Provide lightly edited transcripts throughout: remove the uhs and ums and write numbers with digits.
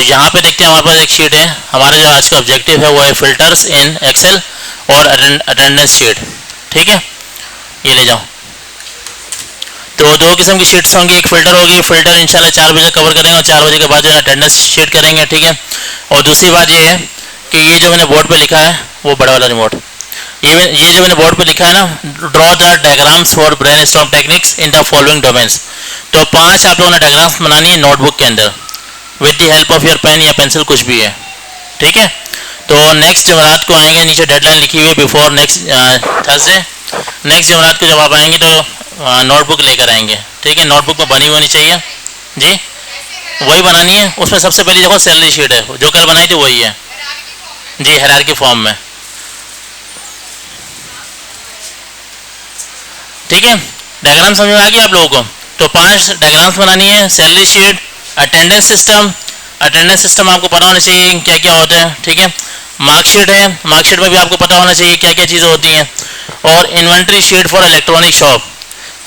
यहाँ पे देखते हैं हमारे पास एक शीट है, हमारा जो आज का ऑब्जेक्टिव है वो है फिल्टर्स इन एक्सेल और अटेंडेंस शीट। ठीक है, ये ले जाओ। तो दो किस्म की शीट्स होंगी, एक फिल्टर होगी, फिल्टर इंशाल्लाह 4 बजे कवर करेंगे और 4 बजे के बाद जो है अटेंडेंस शीट करेंगे। ठीक है, और दूसरी बात ये है कि ये जो मैंने बोर्ड पे लिखा है वो बड़ा वाला रिमोट, ये जो मैंने बोर्ड पे लिखा है ना, draw the diagrams for brainstorm techniques in the following domains. तो 5 आप लोगों ने डायग्राम्स बनानी है नोटबुक के अंदर with the help of your pen या पेंसिल, कुछ भी है। ठीक है, तो नेक्स्ट जमरात को आएंगे, नीचे डेडलाइन लिखी हुई है बिफोर नेक्स्ट थर्सडे। नेक्स्ट जमरात को जब आप आएंगे तो नोटबुक लेकर आएंगे। ठीक है, नोटबुक में बनी होनी चाहिए जी, वही बनानी है। उसमें सबसे पहले देखो सैलरी शीट है, जो कल बनाई थी वही है जी, हायरार्की फॉर्म में। ठीक है, डायग्राम समझ में आ गया आप लोगों को। तो 5 डायग्राम्स बनानी है, salary sheet, attendance system, attendance system आपको पता होना चाहिए क्या क्या होता है। ठीक है, मार्कशीट है, मार्कशीट में भी आपको पता होना चाहिए क्या क्या चीज़ें होती हैं, और inventory sheet for electronic shop.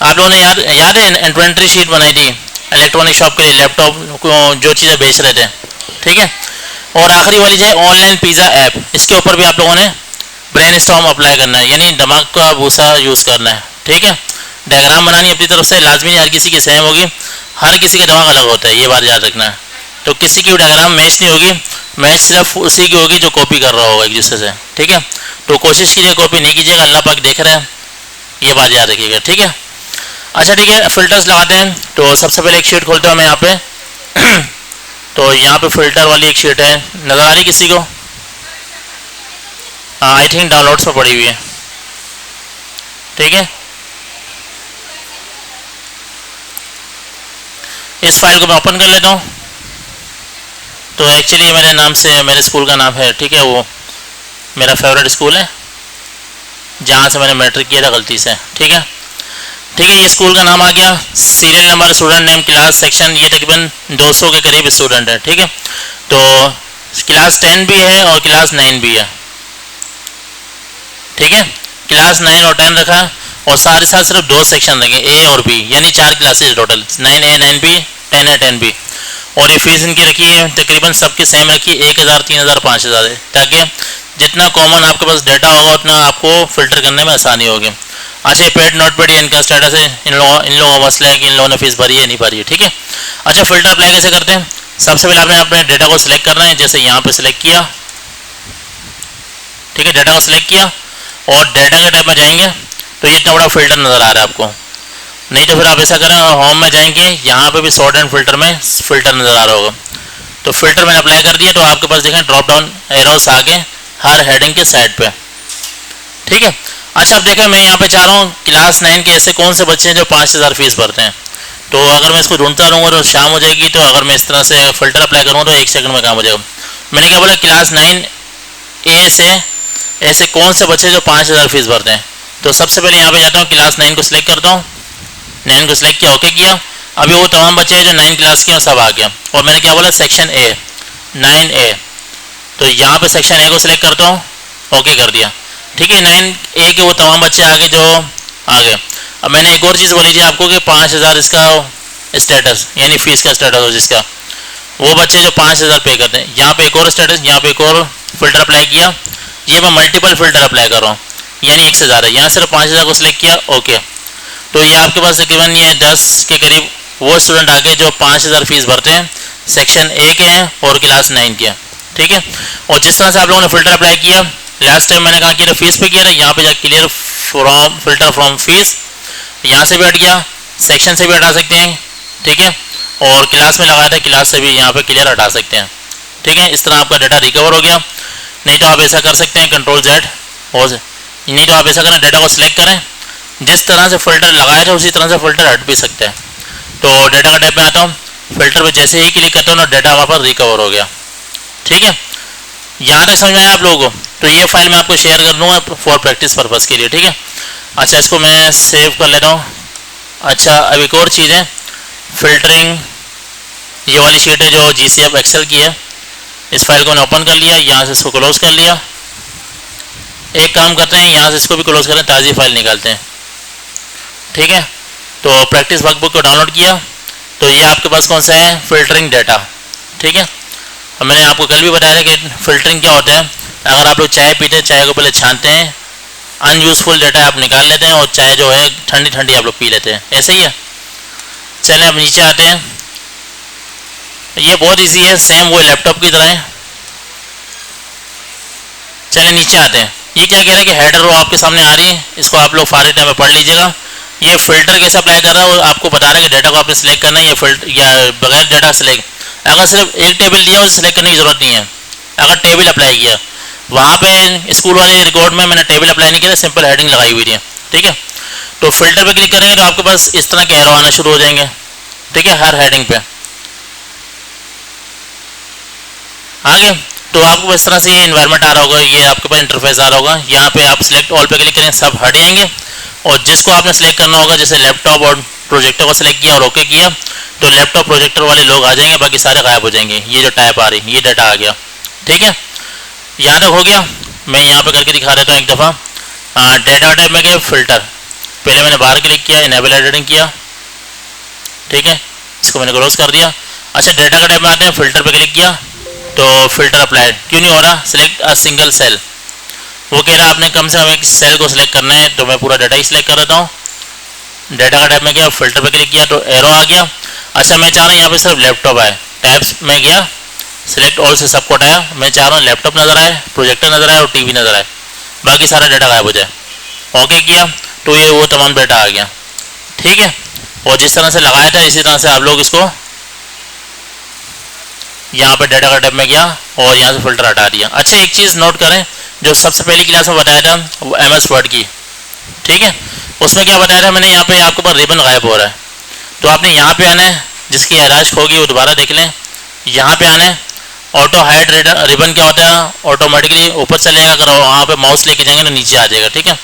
आप लोगों ने याद है इन्वेंट्री शीट बनाई थी इलेक्ट्रॉनिक शॉप के लिए, लैपटॉप को जो चीज़ें बेच रहे थे। ठीक है, और आखिरी वाली जो है ऑनलाइन पिज़्ज़ा ऐप, इसके ऊपर भी आप लोगों ने ब्रेनस्टॉर्म अप्लाई करना है, यानी दिमाग का भूसा यूज़ करना है। ठीक है, डायग्राम बनानी अपनी तरफ से, लाजमी नहीं हर किसी की सेम होगी, हर किसी का दिमाग अलग होता है, ये बात याद रखना है। तो किसी की भी डायग्राम मैच नहीं होगी, मैच सिर्फ उसी की होगी जो कॉपी कर रहा होगा एक दूसरे से। ठीक है, तो कोशिश कीजिए कॉपी नहीं कीजिएगा, अल्लाह पाक देख रहे हैं, ये बात याद रखिएगा। ठीक है, अच्छा ठीक है, फिल्टर्स लगाते हैं। तो सबसे पहले एक शीट खोलते हैं मैं यहाँ पे तो यहाँ पे फिल्टर वाली एक शीट है, नज़र आ रही किसी को? हाँ, आई थिंक डाउनलोड्स पर पड़ी हुई है। ठीक है, इस फाइल को मैं ओपन कर लेता हूँ। तो एक्चुअली मेरे नाम से मेरे स्कूल का नाम है, ठीक है, वो मेरा फेवरेट स्कूल है जहाँ से मैंने मैट्रिक किया था गलती से। ठीक है, ठीक है, ये स्कूल का नाम आ गया, serial number, student name, class, section, ये तकरीबन 200 के करीब स्टूडेंट है। ठीक है, तो क्लास 10 भी है और क्लास 9 भी है। ठीक है, क्लास 9 और 10 रखा, और साथ ही साथ सिर्फ 2 सेक्शन रखे, ए और बी, यानी 4 classes total, 9A 9B 10A 10B। और ये फीस इनकी रखी है तकरीबन सबकी सेम रखी, 1000 3000 5000 है, ताकि जितना कॉमन आपके पास डाटा होगा उतना आपको फिल्टर करने में आसानी होगी। अच्छा, पेड नॉट पेड, इनका स्टेटस है, इन लोगों का मसला है कि इन लोगों ने फीस भरी है नहीं भरी है। ठीक है, अच्छा, फिल्टर अप्लाई कैसे करते हैं? सबसे पहले आपने अपने डेटा को सिलेक्ट करना है, जैसे यहाँ पे सिलेक्ट किया। ठीक है, डेटा को सिलेक्ट किया और डेटा के टाइप में जाएंगे तो ये इतना बड़ा फिल्टर नज़र आ रहा है आपको। नहीं तो फिर आप ऐसा करें, होम में जाएंगे, यहाँ पे भी सॉर्ट एंड फिल्टर में फिल्टर नज़र आ रहा होगा। तो फिल्टर मैंने अप्लाई कर दिया, तो आपके पास देखें ड्रॉप डाउन एरोस आ गए हर हेडिंग के साइड पे। ठीक है, अच्छा, अब देखें मैं यहाँ पे चाह रहा हूँ क्लास 9 के ऐसे कौन से बच्चे हैं जो 5000 फीस भरते हैं। तो अगर मैं इसको ढूंढता रहूँगा तो शाम हो जाएगी, तो अगर मैं इस तरह से फिल्टर अप्लाई करूँगा तो 1 सेकंड में काम हो जाएगा। मैंने क्या बोला, क्लास 9A से ऐसे कौन से बच्चे जो 5000 फीस भरते हैं। तो सबसे पहले यहाँ पे जाता हूँ, क्लास 9 को सिलेक्ट करता हूँ, 9 को सिलेक्ट किया, ओके किया। अभी वो तमाम बच्चे हैं जो 9 क्लास के हैं सब आ गया, और मैंने क्या बोला, सेक्शन A 9A। तो यहाँ पे सेक्शन A को सिलेक्ट करता हूँ, ओके कर दिया। ठीक है, 9A के वो तमाम बच्चे आ गए जो आ गए। अब मैंने एक और चीज़ बोली थी आपको कि 5000 इसका स्टेटस, यानी फीस का स्टेटस हो जिसका, वो बच्चे जो 5000 पे करते हैं। यहाँ पे एक और स्टेटस, यहाँ पे एक और फिल्टर अप्लाई किया, ये मैं मल्टीपल फिल्टर अप्लाई कर रहा हूँ, यानी 1 से ज़्यादा। यहाँ सिर्फ 5000 को सिलेक्ट किया, ओके। तो ये आपके पास तकरीबन ये 10 के करीब वो स्टूडेंट आ गए जो 5000 फीस भरते हैं, सेक्शन A के हैं और क्लास 9 के हैं। ठीक है, और जिस तरह से आप लोगों ने फिल्टर अप्लाई किया, लास्ट टाइम मैंने कहा कि फीस पे किया था, यहाँ पे जाकर clear from filter from fees, यहाँ से भी हट गया, सेक्शन से भी हटा सकते हैं। ठीक है, और क्लास में लगाया था, क्लास से भी यहाँ पे क्लियर हटा सकते हैं। ठीक है, इस तरह आपका डाटा रिकवर हो गया। नहीं तो आप ऐसा कर सकते हैं, कंट्रोल Z, और नहीं तो आप ऐसा करें, डाटा को सिलेक्ट करें, जिस तरह से फिल्टर लगाया था उसी तरह से फिल्टर हट भी सकते हैं। तो डाटा का टाइप में आता हूँ, फिल्टर पे जैसे ही क्लिक करता हूँ ना, डाटा वहाँ पर रिकवर हो गया। ठीक है, यहाँ तक समझ में आया आप लोगों को? तो ये फाइल मैं आपको शेयर कर दूँगा फॉर प्रैक्टिस पर्पज़ के लिए। ठीक है, अच्छा, इसको मैं सेव कर लेता हूँ। अच्छा, अब एक और चीज़ है, फिल्टरिंग, ये वाली शीट है जो GCF एक्सेल की है। इस फाइल को मैंने ओपन कर लिया, यहाँ से इसको क्लोज कर लिया। एक काम करते हैं, यहाँ से इसको भी क्लोज करें, ताज़ी फाइल निकालते हैं। ठीक है, तो प्रैक्टिस वर्कबुक को डाउनलोड किया, तो ये आपके पास कौन सा है, फिल्टरिंग डाटा। ठीक है, अब मैंने आपको कल भी बताया था कि फ़िल्टरिंग क्या होता है। अगर आप लोग चाय पीते हैं, चाय को पहले छानते हैं, अनयूज़फुल डाटा आप निकाल लेते हैं और चाय जो है ठंडी ठंडी आप लोग पी लेते हैं, ऐसे ही है। चलें अब नीचे आते हैं। ये बहुत इजी है, सेम वो लैपटॉप की तरह है। चलें नीचे आते हैं। ये क्या कह रहा है कि हेडर रो आपके सामने आ रही है, इसको आप लोग फारिग टाइम में पढ़ लीजिएगा। ये फ़िल्टर कैसे अप्लाई कर रहा है, वो आपको बता रहा है कि डाटा को आपने सेलेक्ट करना है या फिल्टर या बगैर डाटा सेलेक्ट। अगर सिर्फ एक टेबल दिया उसे सेलेक्ट करने की ज़रूरत नहीं है। अगर टेबल अप्लाई किया, वहाँ पे स्कूल वाले रिकॉर्ड में मैंने टेबल अप्लाई नहीं किया, सिंपल हेडिंग लगाई हुई थी, ठीक है। तो फिल्टर पे क्लिक करेंगे तो आपके पास इस तरह के एरो आना शुरू हो जाएंगे, ठीक है, हर हेडिंग पे। आगे तो आपको इस तरह से ये इन्वायरमेंट आ रहा होगा, ये आपके पास इंटरफेस आ रहा होगा। यहाँ पे आप सिलेक्ट ऑल पे क्लिक करें, सब हट जाएंगे और जिसको आपने सेलेक्ट करना होगा, जैसे लैपटॉप और प्रोजेक्टर को सिलेक्ट किया और ओके किया, तो लैपटॉप प्रोजेक्टर वाले लोग आ जाएंगे, बाकी सारे गायब हो जाएंगे। ये जो टाइप आ रही, ये डाटा आ गया, ठीक है। यहाँ तक हो गया। मैं यहाँ पे करके दिखा देता हूँ एक दफ़ा। डाटा टाइप में गया फिल्टर, पहले मैंने बाहर क्लिक किया, इनेबल एडिटिंग किया, ठीक है, इसको मैंने क्लोज कर दिया। अच्छा, डाटा का टाइप में आते हैं, फिल्टर पे क्लिक किया तो फिल्टर अप्लाइड क्यों नहीं हो रहा, सिलेक्ट अ सिंगल सेल। वो कह रहा है आपने कम से कम एक सेल को सिलेक्ट करना है, तो मैं पूरा डाटा ही सिलेक्ट कर देता हूँ। डाटा का टाइप में गया, फिल्टर पे क्लिक किया तो एरो आ गया। अच्छा, मैं चाह रहा हूँ यहाँ पे सिर्फ लैपटॉप आए, टैब्स में गया, सिलेक्ट ऑल से सबको हटाया। मैं चाह रहा हूँ लैपटॉप नज़र आए, प्रोजेक्टर नज़र आए और टीवी नज़र आए, बाकी सारा डाटा गायब हो जाए। ओके किया तो ये वो तमाम डाटा आ गया, ठीक है। और जिस तरह से लगाया था इसी तरह से आप लोग इसको यहाँ पे डाटा का टाइप में गया और यहाँ से फिल्टर हटा दिया। अच्छा, एक चीज़ नोट करें, जो सबसे पहली क्लास में बताया था वो MS वर्ड की, ठीक है, उसमें क्या बताया था मैंने, यहाँ पे आपके पास रिबन गायब हो रहा है, तो आपने यहाँ पे आना है, जिसकी आइराइज होगी वो दोबारा देख लें। यहाँ पे आना है, ऑटो हाइड रिबन क्या होता है, ऑटोमेटिकली ऊपर चलेगा, अगर वहाँ पे माउस लेके जाएंगे तो नीचे आ जाएगा, ठीक है।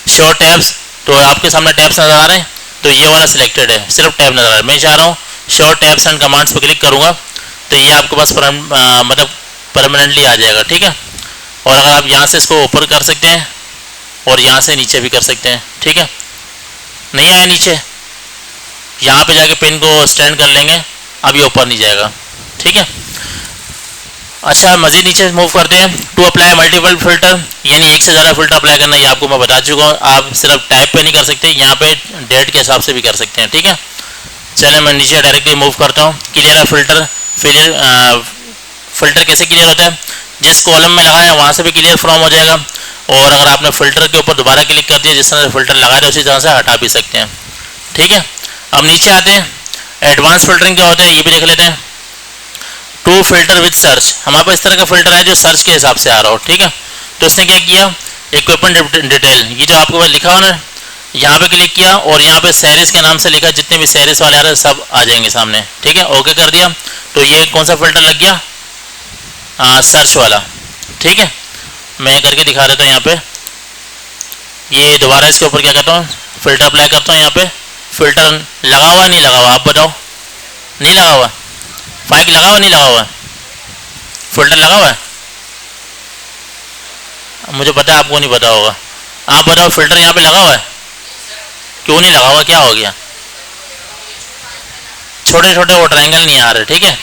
शो टैब्स, तो आपके सामने टैब्स नज़र आ रहे हैं, तो ये वाला सिलेक्टेड है, सिर्फ टैब नज़र आ रहा है। मैं चाह रहा हूँ शो टैब्स एंड कमांड्स पर क्लिक करूँगा तो ये आपके पास मतलब परमानेंटली आ जाएगा, ठीक है। और अगर आप यहाँ से इसको ऊपर कर सकते हैं और यहाँ से नीचे भी कर सकते हैं, ठीक है। नहीं आया नीचे, यहाँ पे जाके पिन को स्टैंड कर लेंगे, अब ये ऊपर नहीं जाएगा, ठीक है। अच्छा, मज़ीद नीचे मूव करते हैं। टू अप्लाई मल्टीपल फिल्टर, यानी एक से ज़्यादा फिल्टर अप्लाई करना, ये आपको मैं बता चुका हूँ। आप सिर्फ टाइप पे नहीं कर सकते, यहाँ पे डेट के हिसाब से भी कर सकते हैं, ठीक है। चले मैं नीचे डायरेक्टली मूव करता हूँ। क्लियर फिल्टर, फिल्टर कैसे क्लियर होता है, जिस कॉलम में लगाया वहाँ से भी क्लियर फ्रॉम हो जाएगा, और अगर आपने फिल्टर के ऊपर दोबारा क्लिक कर दिया, जिस तरह से फिल्टर लगाया था उसी तरह से हटा भी सकते हैं, ठीक है। अब नीचे आते हैं, एडवांस फिल्टरिंग क्या होता है ये भी देख लेते हैं। टू फिल्टर विद सर्च, हमारे पास इस तरह का फिल्टर है जो सर्च के हिसाब से आ रहा हो, ठीक है। तो इसने क्या किया, इक्विपमेंट डिटेल, ये जो आपको लिखा हो ना, यहाँ पे क्लिक किया और यहाँ पे सैरिस के नाम से लिखा, जितने भी सैरिस वाले आ रहे हैं सब आ जाएंगे सामने, ठीक है। ओके कर दिया तो ये कौन सा फिल्टर लग गया, सर्च वाला, ठीक है। मैं करके दिखा देता हूँ यहाँ पे। ये दोबारा इसके ऊपर क्या करता हूँ, फिल्टर अप्लाई करता हूँ। यहाँ पे फिल्टर लगा हुआ है नहीं लगा हुआ, आप बताओ। नहीं लगा हुआ, फाइक लगा हुआ नहीं लगा हुआ, फिल्टर लगा हुआ है, मुझे पता है आपको नहीं पता होगा। आप बताओ फिल्टर यहाँ पे लगा हुआ है, क्यों नहीं लगा हुआ, क्या हो गया। छोटे छोटे वो ट्रायंगल नहीं आ रहे, ठीक है।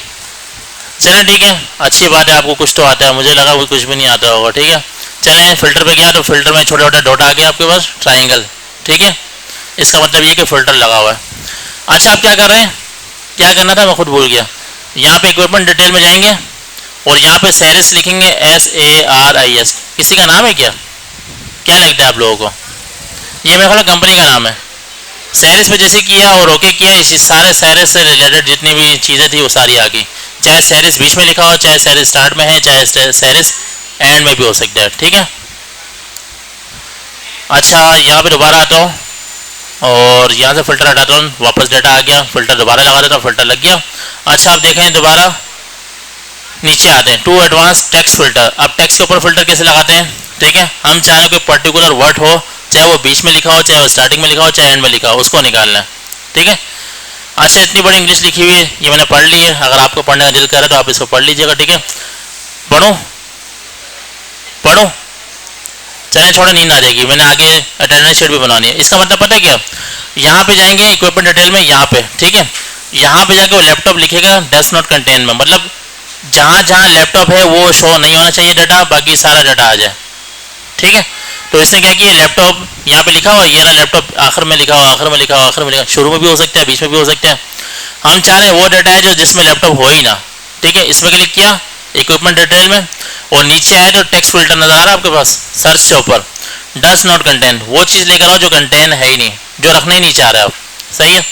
चलें ठीक है, अच्छी बात है, आपको कुछ तो आता है, मुझे लगा वो कुछ भी नहीं आता होगा, ठीक है। चलें फिल्टर पे गया तो फिल्टर में छोटे छोटे डॉट आ गया आपके पास, ट्रायंगल, ठीक है। इसका मतलब ये कि फिल्टर लगा हुआ है। अच्छा, आप क्या कर रहे हैं, क्या करना था मैं खुद भूल गया। यहाँ पे इक्विपमेंट डिटेल में जाएंगे और यहाँ पे सैरिस लिखेंगे, SARIS। किसी का नाम है क्या, क्या लगता है आप लोगों को, ये मेरे ख्याल कंपनी का नाम है। सैरिस पे जैसे किया और ओके किया, इसी सारे सैरिस से रिलेटेड जितनी भी चीज़ें थी वो सारी आ गई, चाहे सैरिस बीच में लिखा हो, चाहे सैरिस स्टार्ट में है, चाहे सैरिस एंड में भी हो सकता है, ठीक है। अच्छा, यहाँ पे दोबारा आता हूँ और यहाँ से फिल्टर हटाता हूँ, वापस डाटा आ गया, फिल्टर दोबारा लगा देता हूँ, फिल्टर लग गया। अच्छा, आप देखें दोबारा नीचे आते हैं, टू एडवांस टेक्स्ट फिल्टर। अब टेक्स्ट के ऊपर फिल्टर कैसे लगाते हैं, ठीक है। हम चाहें कोई पर्टिकुलर वर्ड हो, चाहे वो बीच में लिखा हो, चाहे वो स्टार्टिंग में लिखा हो, चाहे एंड में लिखा हो, उसको निकालना है, ठीक है। अच्छा, इतनी बड़ी इंग्लिश लिखी हुई है, ये मैंने पढ़ ली है, अगर आपको पढ़ने का दिल करे तो आप इसको पढ़ लीजिएगा, ठीक है। पढ़ो पढ़ो, चलें छोड़ो, नींद आ जाएगी, मैंने आगे अटेंडेंस शीट भी बनानी है। इसका मतलब पता है क्या, यहाँ पे जाएंगे इक्विपमेंट डिटेल में, यहाँ पे, ठीक है, यहाँ पे जाके वो लैपटॉप लिखेगा डस नॉट कंटेन में, मतलब जहाँ जहाँ लैपटॉप है वो शो नहीं होना चाहिए डाटा, बाकी सारा डाटा आ जाए। ठीक है, तो इसने क्या किया, लैपटॉप यहाँ पे लिखा हुआ, ये ना लैपटॉप आखिर में लिखा हुआ, आखिर में लिखा हुआ, आखिर में लिखा, शुरू में भी हो सकता है, बीच में भी हो सकता है। हम चाह रहे हैं वो डाटा है जो जिसमें लैपटॉप हो ही ना। ठीक है, इसमें क्लिक किया इक्विपमेंट डिटेल में, और नीचे आए तो टेक्स्ट फिल्टर नजर आ रहा है आपके पास सर्च से ऊपर, डज नॉट कंटेन, वो चीज़ लेकर आओ जो कंटेन है ही नहीं, जो रखना ही नहीं चाह रहे आप। सही है,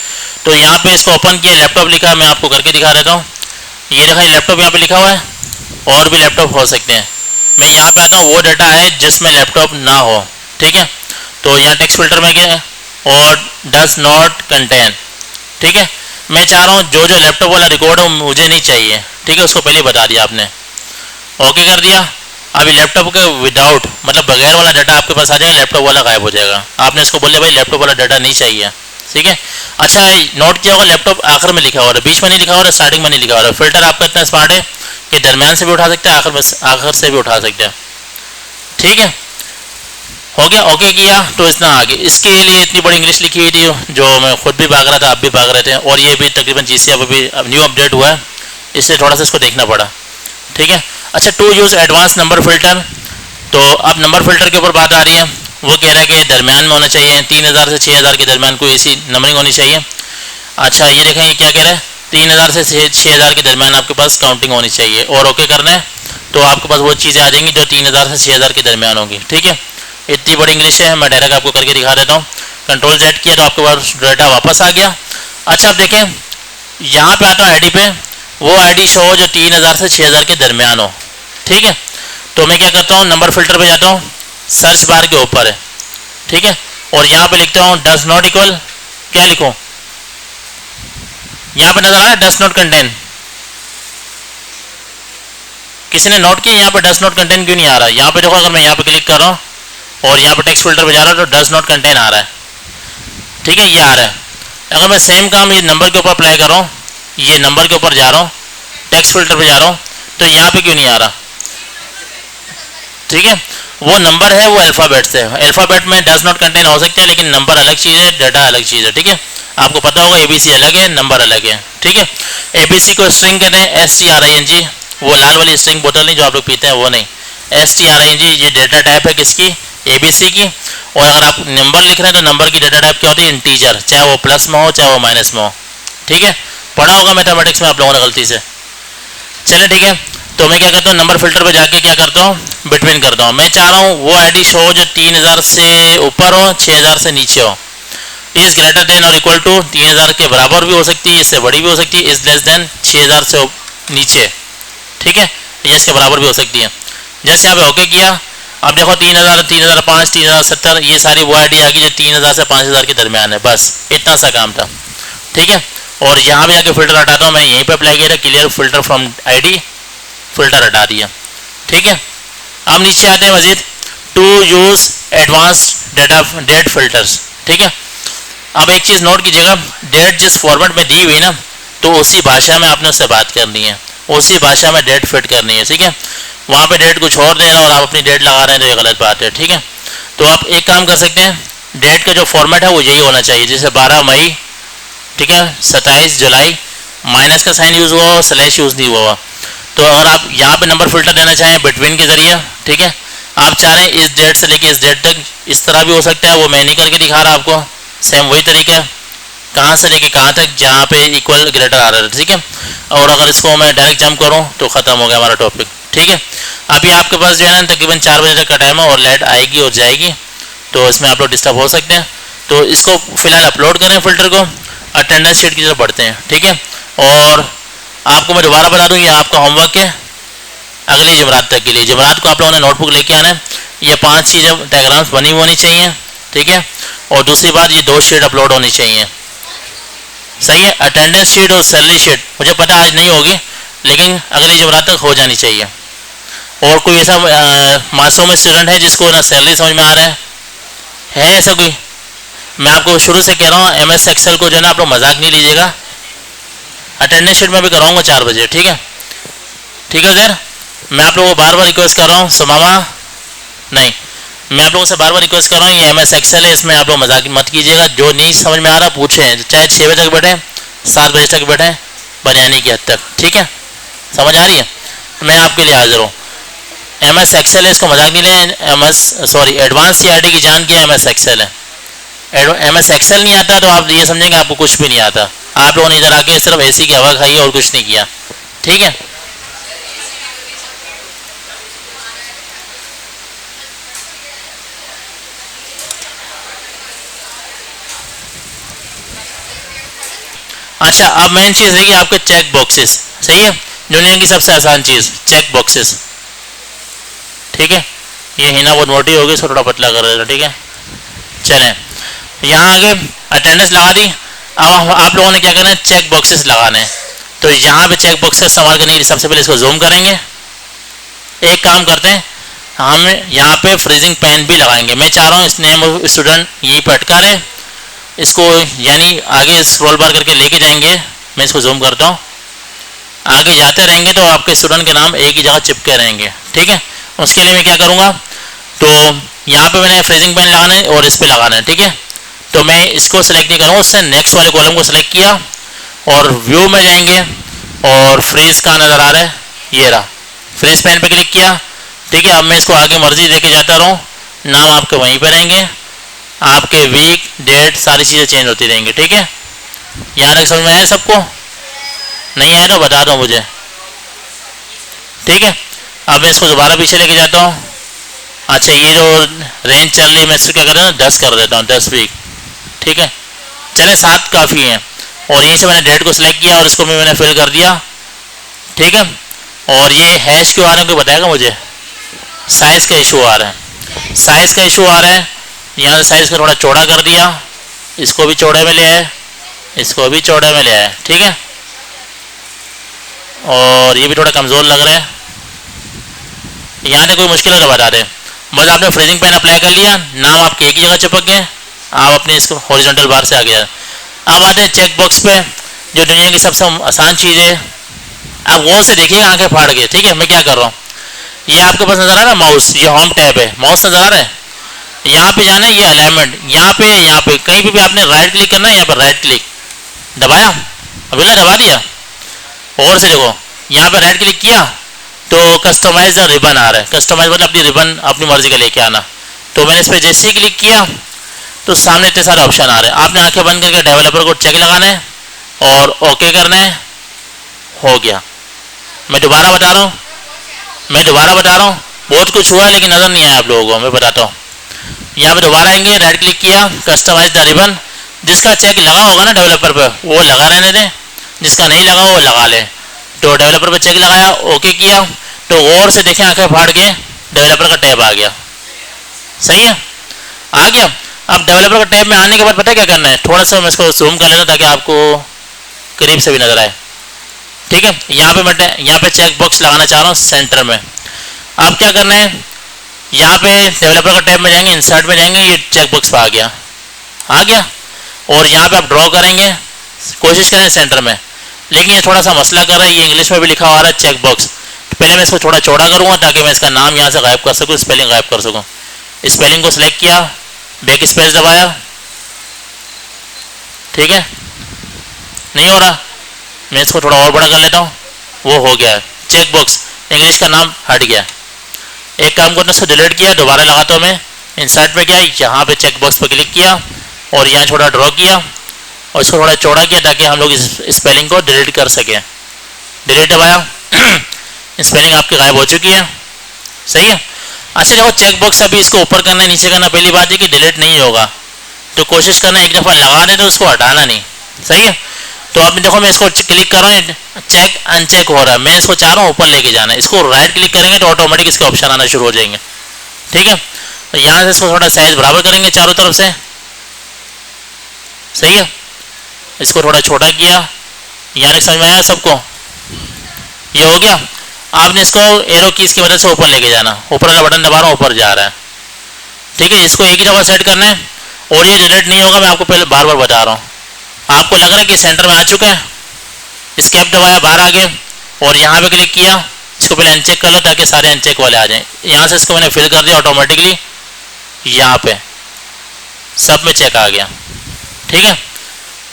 तो यहाँ पे इसको ओपन किया, लैपटॉप लिखा है, मैं आपको करके दिखा देता हूँ। ये देखा लैपटॉप यहाँ पे लिखा हुआ है, और भी लैपटॉप हो सकते हैं। मैं यहाँ पे आता हूँ, वो डाटा है जिसमें लैपटॉप ना हो। ठीक है, तो यहाँ टेक्स्ट फिल्टर में क्या है, और डज नॉट कंटेन। ठीक है, मैं चाह रहा हूँ जो जो लैपटॉप वाला रिकॉर्ड है मुझे नहीं चाहिए। ठीक है, उसको पहले बता दिया आपने, ओके कर दिया। अभी लैपटॉप के विदाउट मतलब बगैर वाला डाटा आपके पास आ जाएगा, लैपटॉप वाला गायब हो जाएगा। आपने इसको बोले भाई लैपटॉप वाला डाटा नहीं चाहिए। ठीक है, अच्छा नोट किया होगा लैपटॉप आखिर में लिखा हो रहा है, बीच में नहीं लिखा हो रहा है, स्टार्टिंग में नहीं लिखा हो रहा है। फिल्टर आपका इतना स्मार्ट है कि दरमियान से भी उठा सकते हैं, आखिर से भी उठा सकते हैं। ठीक है, हो गया, ओके किया तो इतना आगे। इसके लिए इतनी बड़ी इंग्लिश लिखी हुई थी जो मैं खुद भी भाग रहा था, आप भी भाग रहे थे, और ये भी तकरीबन GC अभी न्यू अपडेट हुआ है, इसलिए थोड़ा सा इसको देखना पड़ा। ठीक है, अच्छा to use advance number filter, तो अब नंबर फिल्टर के ऊपर बात आ रही है। वो कह रहा है कि दरमियान में होना चाहिए, 3000 से 6000 के दरमियान कोई ऐसी नंबरिंग होनी चाहिए। अच्छा ये देखें ये क्या कह रहा है, 3000 से 6000 के दरमियान आपके पास काउंटिंग होनी चाहिए, और ओके करना है तो आपके पास वो चीज़ें आ जाएंगी जो 3000 से 6000 के दरमियान होंगी। ठीक है, इतनी बड़ी इंग्लिश है, मैं डायरेक्ट आपको करके दिखा देता हूँ। कंट्रोल Z किया तो आपके पास डाटा वापस आ गया। अच्छा आप देखें यहाँ पे आता हूँ ID पे, वो ID शो हो जो 3000 से 6000 के दरमियान हो। ठीक है, तो मैं क्या करता हूँ, नंबर फिल्टर पे जाता हूँ, सर्च बार के ऊपर है। ठीक है, और यहाँ पे लिखता हूँ डज नॉट इक्वल, क्या लिखूँ, यहाँ पे नजर आ रहा है डज नॉट कंटेन, किसी ने नोट किया यहाँ पे डज नॉट कंटेन क्यों नहीं आ रहा है। यहाँ पे देखो अगर मैं यहाँ पे क्लिक कर रहा हूँ और यहाँ पे टेक्स्ट फिल्टर पे जा रहा हूँ तो डज नॉट कंटेन आ रहा है। ठीक है, ये आ रहा है। अगर मैं सेम काम ये नंबर के ऊपर अप्लाई कर रहा हूँ, ये नंबर के ऊपर जा रहा हूँ, टेक्स्ट फिल्टर पे जा रहा हूँ, तो यहाँ पे क्यों नहीं आ रहा। ठीक है, वो नंबर है वो अल्फ़ाबेट से, अल्फ़ाबेट में डज नॉट कंटेन हो सकते हैं, लेकिन नंबर अलग चीज़ है, डाटा अलग चीज़ है। ठीक है, आपको पता होगा ABC अलग है, नंबर अलग है। ठीक है, ABC को स्ट्रिंग कहते हैं, STRING, वो लाल वाली स्ट्रिंग बोतल नहीं जो आप लोग पीते हैं वो नहीं, STRING ये डेटा टाइप है किसकी, ABC की। और अगर आप नंबर लिख रहे हैं तो नंबर की डेटा टाइप क्या होती है, इंटीजर, चाहे वो प्लस में हो चाहे वो माइनस में हो। ठीक है, पढ़ा होगा मैथमेटिक्स में आप लोगों ने गलती से। चले ठीक है, तो मैं क्या करता हूँ नंबर फिल्टर पे जाके क्या करता हूँ, बिटवीन करता हूँ। मैं चाह रहा हूँ वो ID शो जो 3000 से ऊपर हो, 6000 से नीचे हो। इज़ ग्रेटर देन और इक्वल टू 3000 के बराबर भी हो सकती है, इससे बड़ी भी हो सकती है। इज़ लेस देन 6000 से नीचे। ठीक है, ये इसके बराबर भी हो सकती है। जैसे यहाँ पे ओके किया, अब देखो 3000, 3005, 3070, ये सारी वो ID आ गई जो 3000 से 5000 के दरमियान है। बस इतना सा काम था। ठीक है, और यहाँ पे जाके फिल्टर हटाता हूँ, मैं यहीं पे अप्लाई किया था, clear filter from ID, filter हटा दिया। ठीक है, अब नीचे आते हैं Majid, to use advanced date filters. ठीक है, अब एक चीज़ नोट कीजिएगा, डेट जिस फॉर्मेट में दी हुई ना, तो उसी भाषा में आपने उससे बात करनी है, उसी भाषा में डेट फिट करनी है। ठीक है, वहाँ पे डेट कुछ और देना और आप अपनी डेट लगा रहे हैं तो ये गलत बात है। ठीक है, तो आप एक काम कर सकते हैं, डेट का जो फॉर्मेट है वो यही होना चाहिए, जैसे 12 मई, ठीक है, 27 जुलाई, माइनस का साइन यूज़ हुआ, स्लैश यूज़ नहीं हुआ। तो अगर आप यहाँ पे नंबर फिल्टर देना चाहें बिटवीन के ज़रिए, ठीक है, आप चाह रहे हैं इस डेट से लेके इस डेट तक, इस तरह भी हो सकता है, वो मैं नहीं करके दिखा रहा आपको, सेम वही तरीका है, कहाँ से लेके कहाँ तक जहाँ पे इक्वल ग्रेटर आ रहा है। ठीक है, और अगर इसको मैं डायरेक्ट जंप करूँ तो ख़त्म हो गया हमारा टॉपिक। ठीक है, अभी आपके पास जो है ना तकरीबन 4 बजे तक का टाइम है और लाइट आएगी और जाएगी, तो इसमें आप लोग डिस्टर्ब हो सकते हैं। तो इसको फिलहाल अपलोड करें फिल्टर को, अटेंडेंस शीट की तरफ बढ़ते हैं। ठीक है, और आपको मैं दोबारा बता दूं ये आपका होमवर्क है अगली जमरात तक के लिए। जमरात को आप लोगों ने नोटबुक लेके आना है, ये 5 चीज़ें डायग्राम्स बनी होनी चाहिए। ठीक है, और दूसरी बात ये 2 शीट अपलोड होनी चाहिए। सही है, अटेंडेंस शीट और सैलरी शीट मुझे पता आज नहीं होगी, लेकिन अगली जमरात तक हो जानी चाहिए। और कोई ऐसा मासूम स्टूडेंट है जिसको ना सैलरी समझ में आ रहा है ऐसा कोई? मैं आपको शुरू से कह रहा हूँ MS एक्सेल को जो है ना आप लोग मजाक नहीं लीजिएगा। अटेंडेंस शीट में भी कराऊंगा 4 बजे। ठीक है, ठीक है सर, मैं आप लोगों को बार बार रिक्वेस्ट कर रहा हूँ, सुमामा नहीं, मैं आप लोगों से बार बार रिक्वेस्ट कर रहा हूँ, ये MS एक्सेल है, इसमें आप लोग मजाक मत कीजिएगा। जो नहीं समझ में आ रहा पूछें, चाहे 6 बजे तक बैठे, 7 बजे तक बैठे, बनियानी की हद तक। ठीक है, समझ आ रही है? मैं आपके लिए हाजिर हूँ। MS एक्सेल है, इसको मजाक नहीं लें। एडवांस CRT की जान क्या MS एक्सेल है। MS एक्सेल नहीं आता तो आप ये समझेंगे आपको कुछ भी नहीं आता। आप लोगों ने इधर आके सिर्फ AC की हवा खाई और कुछ नहीं किया, ठीक है। अच्छा, अब मेन चीज़ है कि आपके चेक बॉक्सेस, सही है, दुनिया की सबसे आसान चीज़ चेक बॉक्सेस, ठीक है। ये हिना बहुत मोटी होगी, इसको थोड़ा पतला कर देता, ठीक है। चलें, यहाँ आगे अटेंडेंस लगा दी। अब आप लोगों ने क्या करना है, चेक बॉक्सेस लगाने हैं। तो यहाँ पे चेक बॉक्स का इस्तेमाल करने के लिए सबसे पहले इसको जूम करेंगे। एक काम करते हैं, हम यहाँ पे फ्रीजिंग पेन भी लगाएंगे। मैं चाह रहा हूँ इस नेम स्टूडेंट यहीं पर अटका लें इसको, यानी आगे स्क्रॉल बार करके लेके जाएंगे। मैं इसको जूम करता हूँ, आगे जाते रहेंगे तो आपके स्टूडेंट के नाम एक ही जगह चिपके रहेंगे, ठीक है। उसके लिए मैं क्या करूँगा, तो यहाँ पे मैंने फ्रीजिंग पेन लगाना है और इस पर लगाना है, ठीक है। तो मैं इसको सेलेक्ट नहीं करूँगा, उससे नेक्स्ट वाले कॉलम को सेलेक्ट किया और व्यू में जाएंगे और फ्रीज का नज़र आ रहा है, ये रहा, फ्रीज पेन पे क्लिक किया, ठीक है। अब मैं इसको आगे मर्जी लेके जाता रहूँ, नाम आपके वहीं पे रहेंगे, आपके वीक डेट सारी चीज़ें चेंज होती रहेंगी, ठीक है। यहाँ तक समझ में आया सबको? नहीं आया तो बता दो मुझे, ठीक है। अब मैं इसको दोबारा पीछे लेके जाता हूँ। अच्छा, ये जो रेंज चल रही है मैं इसको क्या कर रहा हूँ, 10 कर देता हूँ, 10 वीक, ठीक है। चले 7 काफ़ी हैं। और यहीं से मैंने डेट को सिलेक्ट किया और इसको भी मैंने फिल कर दिया, ठीक है। और ये हैश क्यों आ रहा है, कोई बताएगा मुझे? साइज़ का इशू आ रहा है, साइज़ का इशू आ रहा है। यहाँ से साइज़ को थोड़ा चौड़ा कर दिया, इसको भी चौड़े में ले आए, इसको भी चौड़े में ले आए, ठीक है। और ये भी थोड़ा कमज़ोर लग रहा है। यहाँ तक कोई मुश्किल है तो बता दें। बस आपने फ्रीजिंग पेन अप्लाई कर लिया, नाम आपके एक ही जगह चिपक गए, आप अपने इसको हॉरिजॉन्टल बार से आ गया। अब आते हैं चेक बॉक्स पे, जो दुनिया की सबसे आसान चीज़ है। आप गौर से देखिएगा, आंखें फाड़ के, ठीक है। मैं क्या कर रहा हूँ, ये आपके पास नज़र आ रहा है माउस, ये होम टैब है, माउस नज़र आ रहा है। यहाँ पे जाना है, ये अलाइनमेंट, यहाँ पे कहीं भी आपने राइट क्लिक करना है, यहाँ पर राइट क्लिक दबाया, अभी ना दबा दिया, और से देखो यहाँ पे राइट क्लिक किया तो कस्टमाइज द रिबन आ रहा है। कस्टमाइज मतलब अपनी रिबन अपनी मर्जी का लेके आना। तो मैंने इस पर जैसे ही क्लिक किया तो सामने इतने सारे ऑप्शन आ रहे हैं। आपने आंखें बंद करके डेवलपर को चेक लगाना है और ओके करना है, हो गया। मैं दोबारा बता रहा हूँ, बहुत कुछ हुआ लेकिन नज़र नहीं आया आप लोगों को, मैं बताता हूँ। यहाँ पे दोबारा आएंगे, राइट क्लिक किया, कस्टमाइज द रिबन, जिसका चेक लगा होगा ना डेवलपर पे वो लगा रहने दें, जिसका नहीं लगा वो लगा ले। तो डेवलपर पे चेक लगाया, ओके किया, तो गौर से देखें, आंखें फाड़ के डेवलपर का टैब आ गया, सही है, आ गया। अब डेवलपर का टैब में आने के बाद पता है क्या करना है, थोड़ा सा मैं इसको जूम कर लेता ताकि आपको करीब से भी नजर आए, ठीक है। यहाँ पे चेक बॉक्स लगाना चाह रहा हूँ सेंटर में। अब क्या करना है, यहाँ पे डेवलपर का टैब में जाएंगे, इंसर्ट में जाएंगे, ये चेक बॉक्स आ गया, और यहाँ पे आप ड्रॉ करेंगे, कोशिश करें सेंटर में, लेकिन ये थोड़ा सा मसला कर रहा है, ये इंग्लिश में भी लिखा हुआ है चेक बॉक्स। तो पहले मैं इसको थोड़ा चौड़ा करूँगा ताकि मैं इसका नाम यहाँ से गायब कर सकूँ, स्पेलिंग गायब कर सकूँ। स्पेलिंग को सिलेक्ट किया, बैक स्पेस दबाया, ठीक है, नहीं हो रहा, मैं इसको थोड़ा और बड़ा कर लेता हूँ, वो हो गया, चेक बॉक्स इंग्लिश का नाम हट गया। एक काम करना, इसको डिलीट किया, दोबारा लगाता हूँ मैं, इंसर्ट में गया, यहाँ पे चेक बॉक्स पर क्लिक किया और यहाँ थोड़ा ड्रॉ किया और इसको थोड़ा चौड़ा किया ताकि हम लोग इस स्पेलिंग को डिलीट कर सकें। डिलीट दबाया, स्पेलिंग आपकी गायब हो चुकी है, सही है। अच्छा देखो, चेक बॉक्स अभी इसको ऊपर करना है नीचे करना, पहली बात है कि डिलीट नहीं होगा, तो कोशिश करना एक दफ़ा लगा दें तो उसको हटाना नहीं, सही है। तो अब देखो मैं इसको क्लिक कर रहा हूँ, चेक अनचेक हो रहा है, मैं इसको चाह रहा हूँ ऊपर लेके जाना है। इसको राइट क्लिक करेंगे तो ऑटोमेटिक इसके ऑप्शन आना शुरू हो जाएंगे, ठीक है। तो यहाँ से इसको थोड़ा साइज बराबर करेंगे चारों तरफ से, सही है। इसको थोड़ा छोटा किया, यहाँ समझ में आया सबको, ये हो गया। आपने इसको एरो कीज की मदद से ऊपर लेके जाना, ऊपर वाला बटन दबा रहा हूँ, ऊपर जा रहा है, ठीक है। इसको एक ही दफ़ा सेट करना है और ये डिलीट नहीं होगा, मैं आपको पहले बार बार बता रहा हूँ। आपको लग रहा है कि सेंटर में आ चुका है, एस्केप दबाया, बाहर आ गए और यहाँ पे क्लिक किया, इसको पहले अनचेक कर लो ताकि सारे अनचेक वाले आ जाएं। यहाँ से इसको मैंने फिल कर दिया ऑटोमेटिकली, यहाँ पे सब में चेक आ गया, ठीक है।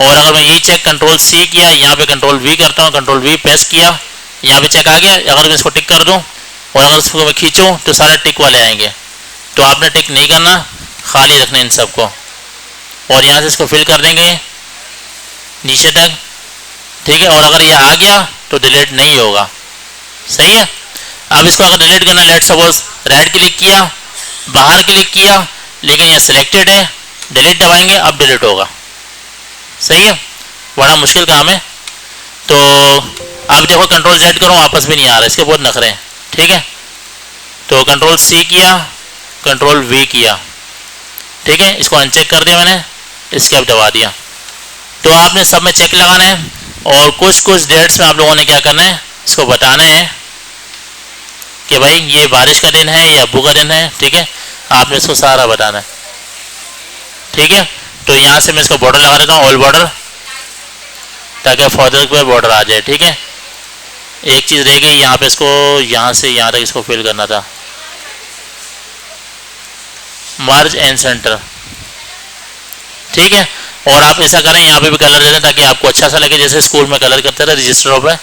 और अगर मैं यही चेक कंट्रोल C किया, यहाँ पे कंट्रोल V करता हूँ, कंट्रोल V प्रेस किया, यहाँ पे चेक आ गया। अगर मैं इसको टिक कर दूँ और अगर इसको मैं खींचूँ तो सारे टिक वाले आएंगे। तो आपने टिक नहीं करना, खाली रखना इन सबको, और यहाँ से इसको फिल कर देंगे नीचे तक, ठीक है। और अगर ये आ गया तो डिलीट नहीं होगा, सही है। अब इसको अगर डिलीट करना, लेट सपोज राइट क्लिक किया, बाहर क्लिक किया, लेकिन ये सिलेक्टेड है, डिलीट दबाएंगे, अब डिलीट होगा, सही है। बड़ा मुश्किल काम है। तो अब देखो कंट्रोल Z करो, वापस भी नहीं आ रहा, इसके बहुत नखरे हैं, ठीक है। तो कंट्रोल C किया, कंट्रोल V किया, ठीक है। इसको अनचेक कर दिया मैंने, इसके दबा दिया। तो आपने सब में चेक लगाना है, और कुछ कुछ डेट्स में आप लोगों ने क्या करना है, इसको बताना है कि भाई ये बारिश का दिन है या अब्बू का दिन है, ठीक है। आपने इसको सारा बताना है, ठीक है। तो यहाँ से मैं इसको बॉर्डर लगा देता हूँ, ऑल बॉर्डर, ताकि फर्दर पे बॉर्डर आ जाए, ठीक है। एक चीज़ रह गई यहाँ पे, इसको यहाँ से यहाँ तक इसको फिल करना था, मर्ज एंड सेंटर, ठीक है। और आप ऐसा करें, यहाँ पे भी कलर दे दें ताकि आपको अच्छा सा लगे, जैसे स्कूल में कलर करते थे रजिस्टरों पे,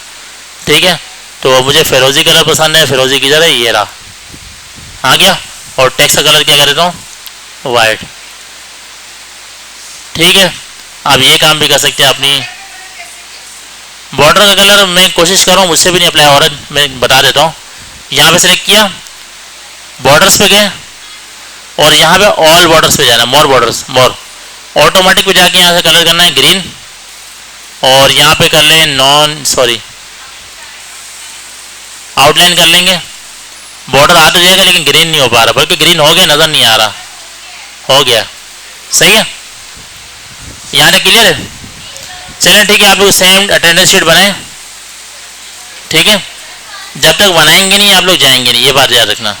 ठीक है। तो मुझे फिरोजी कलर पसंद है, फिरोजी की जगह ये रहा, आ गया। और टेक्स्ट का कलर क्या कर देता हूँ, वाइट, ठीक है। आप ये काम भी कर सकते हैं। अपनी बॉर्डर का कलर मैं कोशिश कर रहा हूँ मुझसे भी नहीं अप्लाई हो रहा, मैं बता देता हूँ। यहाँ पे सेलेक्ट किया, बॉर्डर्स पे गए, और यहाँ पे ऑल बॉर्डर्स पे जाना, मोर बॉर्डर्स, मोर, ऑटोमेटिक पे जाके यहाँ से कलर करना है ग्रीन, और यहाँ पे कर लें आउटलाइन कर लेंगे। बॉर्डर आ तो जाएगा लेकिन ग्रीन नहीं हो पा रहा, बल्कि ग्रीन हो गया, नज़र नहीं आ रहा, हो गया, सही है। यहाँ तक क्लियर है। चलें ठीक है, आप लोग सेम अटेंडेंस शीट बनाएं, ठीक है। जब तक बनाएंगे नहीं आप लोग जाएंगे नहीं, ये बात याद रखना।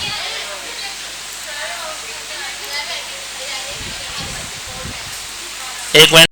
एक मिनट।